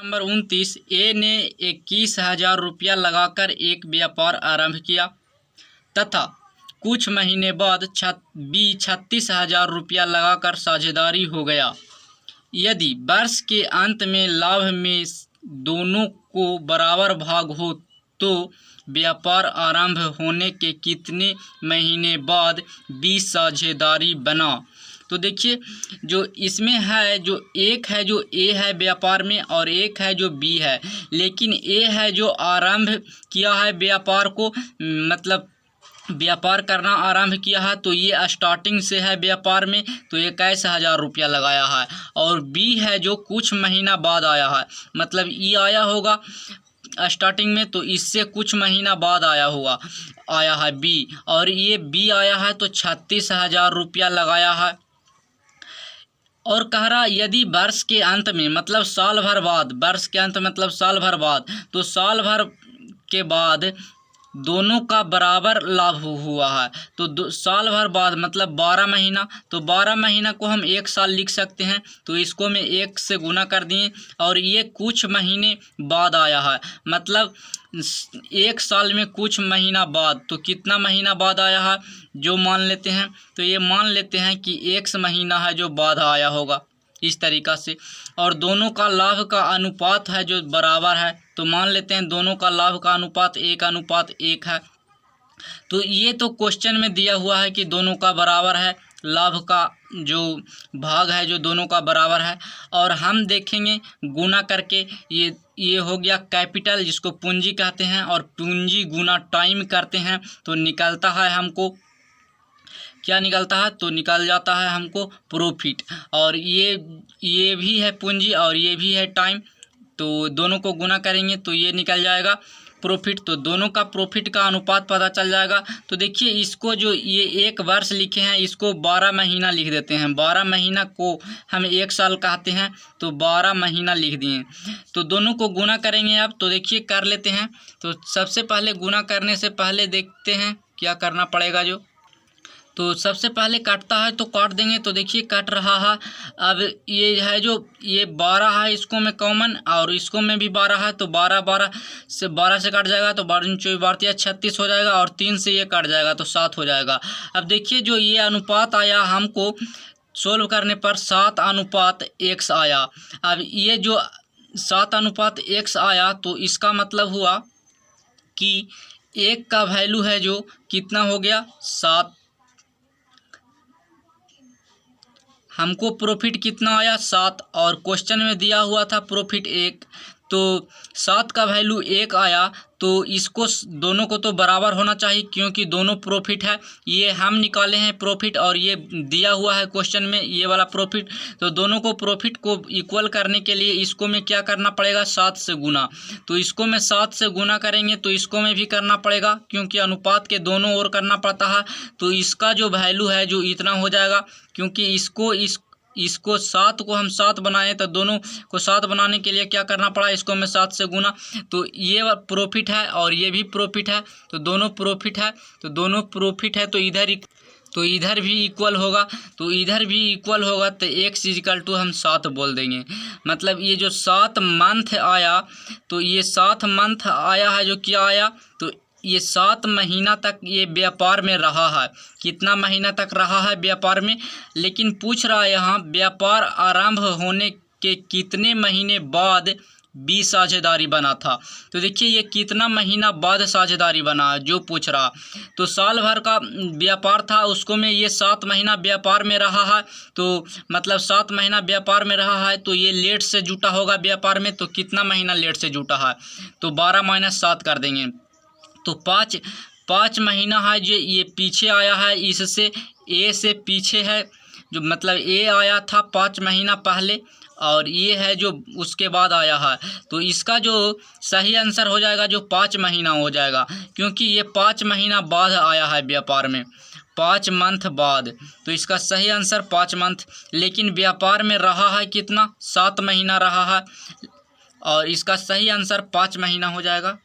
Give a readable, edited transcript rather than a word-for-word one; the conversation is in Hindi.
नंबर 29, ए ने 21,000 रुपया लगाकर एक व्यापार आरंभ किया तथा कुछ महीने बाद बी 36,000 रुपया लगाकर साझेदारी हो गया। यदि वर्ष के अंत में लाभ में दोनों को बराबर भाग हो तो व्यापार आरंभ होने के कितने महीने बाद बी साझेदारी बना। तो देखिए जो इसमें है, जो एक है जो ए है व्यापार में और एक है जो बी है, लेकिन ए है जो आरंभ किया है व्यापार को, मतलब व्यापार करना आरंभ किया है, तो ये स्टार्टिंग से है व्यापार में, तो 21,000 रुपया लगाया है। और बी है जो कुछ महीना बाद आया है, मतलब ई आया होगा स्टार्टिंग में, तो इससे कुछ महीना बाद आया है बी, और ये बी आया है तो 36,000 रुपया लगाया है। और कह रहा यदि वर्ष के अंत में, मतलब साल भर बाद, वर्ष के अंत मतलब साल भर बाद, तो साल भर के बाद दोनों का बराबर लाभ हुआ है, तो साल भर बाद मतलब 12 महीना, तो 12 महीना को हम एक साल लिख सकते हैं, तो इसको मैं 1 से गुना कर दिए। और ये कुछ महीने बाद आया है, मतलब एक साल में कुछ महीना बाद, तो कितना महीना बाद आया है जो मान लेते हैं, तो ये मान लेते हैं कि 1 महीना है जो बाद आया होगा इस तरीक़ा से। और दोनों का लाभ का अनुपात है जो बराबर है, तो मान लेते हैं दोनों का लाभ का अनुपात 1:1 है। तो ये तो क्वेश्चन में दिया हुआ है कि दोनों का बराबर है, लाभ का जो भाग है जो दोनों का बराबर है। और हम देखेंगे गुना करके, ये हो गया कैपिटल जिसको पूंजी कहते हैं, और पूंजी गुना टाइम करते हैं तो निकलता है हमको क्या निकलता है, तो निकल जाता है हमको प्रॉफिट। और ये भी है पूंजी और ये भी है टाइम, तो दोनों को गुना करेंगे तो ये निकल जाएगा प्रॉफिट, तो दोनों का प्रॉफिट का अनुपात पता चल जाएगा। तो देखिए इसको जो ये 1 वर्ष लिखे हैं इसको 12 महीना लिख देते हैं, 12 महीना को हम 1 साल कहते हैं, तो 12 महीना लिख दिए। तो दोनों को गुना करेंगे अब, तो देखिए कर लेते हैं। तो सबसे पहले गुना करने से पहले देखते हैं क्या करना पड़ेगा जो, तो सबसे पहले काटता है तो काट देंगे, तो देखिए कट रहा है। अब ये है जो ये 12 है, इसको में कॉमन, और इसको में भी 12 है, तो 12 से कट जाएगा, तो 12 24 12 36 हो जाएगा, और 3 से ये कट जाएगा तो 7 हो जाएगा। अब देखिए जो ये अनुपात आया हमको सोल्व करने पर 7:1 आया। अब ये जो 7:1 आया, तो इसका मतलब हुआ कि 1 का वैल्यू है जो कितना हो गया 7, हमको प्रॉफिट कितना आया 7, और क्वेश्चन में दिया हुआ था प्रॉफिट 1, तो 7 का वैल्यू 1 आया, तो इसको दोनों को तो बराबर होना चाहिए क्योंकि दोनों प्रॉफिट है। ये हम निकाले हैं प्रॉफिट और ये दिया हुआ है क्वेश्चन में ये वाला प्रॉफिट, तो दोनों को प्रॉफिट को इक्वल करने के लिए इसको में क्या करना पड़ेगा 7 से गुना, तो इसको में 7 से गुना करेंगे तो इसको में भी करना पड़ेगा क्योंकि अनुपात के दोनों ओर करना पड़ता है। तो इसका जो वैल्यू है जो इतना हो जाएगा, क्योंकि इसको 7 को हम 7 बनाए, तो दोनों को 7 बनाने के लिए क्या करना पड़ा, इसको मैं 7 से गुना, तो ये प्रॉफिट है और ये भी प्रॉफिट है, तो दोनों प्रॉफिट है, तो इधर भी इक्वल होगा, तो इधर भी इक्वल होगा, तो x = हम 7 बोल देंगे। मतलब ये जो 7 मंथ आया, तो ये 7 मंथ आया है जो क्या आया, तो ये 7 महीना तक ये व्यापार में रहा है। कितना महीना तक रहा है व्यापार में, लेकिन पूछ रहा है यहाँ व्यापार आरंभ होने के कितने महीने बाद बी साझेदारी बना था। तो देखिए ये कितना महीना बाद साझेदारी बना है जो पूछ रहा, तो साल भर का व्यापार था उसको में ये 7 महीना व्यापार में रहा है, तो मतलब 7 महीना व्यापार में रहा है, तो ये लेट से जुटा होगा व्यापार में, तो कितना महीना लेट से जुटा है, तो 12 - 7 कर देंगे, तो 5 महीना है जो ये पीछे आया है, इससे ए से पीछे है, जो मतलब ए आया था 5 महीना पहले और ये है जो उसके बाद आया है, तो इसका जो सही आंसर हो जाएगा जो 5 महीना हो जाएगा, क्योंकि ये 5 महीना बाद आया है व्यापार में, 5 मंथ बाद, तो इसका सही आंसर 5 मंथ। लेकिन व्यापार में रहा है कितना 7 महीना रहा है, और इसका सही आंसर 5 महीना हो जाएगा।